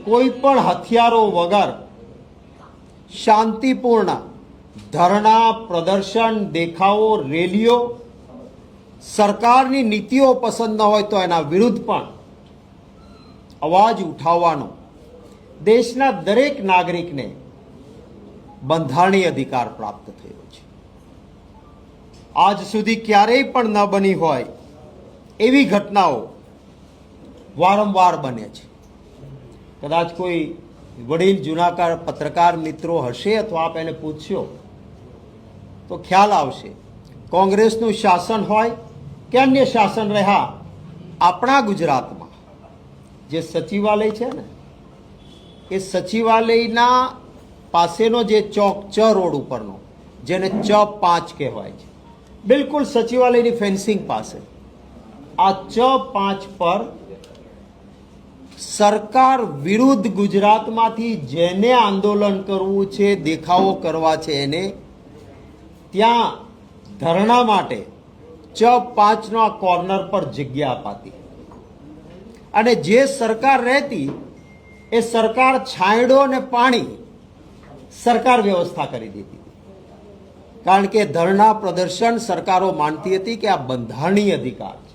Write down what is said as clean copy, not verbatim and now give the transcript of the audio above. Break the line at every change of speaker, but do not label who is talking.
કોઈ પણ હથિયારો વગર શાંતિપૂર્ણ ધરણા, પ્રદર્શન, દેખાવો, રેલીઓ, સરકારની નીતિઓ પસંદ ન હોય તો એના વિરુદ્ધ પણ અવાજ ઉઠાવવાનો દેશના દરેક નાગરિકને બંધારણીય અધિકાર પ્રાપ્ત થયો છે. આજ સુધી ક્યારેય પણ ન બની હોય એવી ઘટનાઓ વારંવાર બને છે. કદાચ કોઈ વડીલ જૂના પત્રકાર મિત્રો હશે અથવા આપ એને પૂછશો તો ખ્યાલ આવશે. કોંગ્રેસનું શાસન હોય કે અન્ય શાસન રહ્યા આપણા ગુજરાતમાં જે સચિવાલય છે ને, એ સચિવાલયના પાસેનો જે ચોક ચ રોડ ઉપરનો, જેને ચ5 કહેવાય છે, બિલકુલ સચિવાલયની ફેન્સિંગ પાસે આ ચ5 પર સરકાર વિરુદ્ધ ગુજરાતમાંથી જેને આંદોલન કરવું છે, દેખાવો કરવા છે, એને ત્યાં ધરણા માટે ચ5નો આ કોર્નર પર જગ્યા અપાતી અને જે સરકાર રહેતી એ સરકાર છાંયડો અને પાણી સરકાર વ્યવસ્થા કરી દીધી. કારણ કે ધરણા પ્રદર્શન સરકારો માનતી હતી કે આ બંધારણીય અધિકાર છે.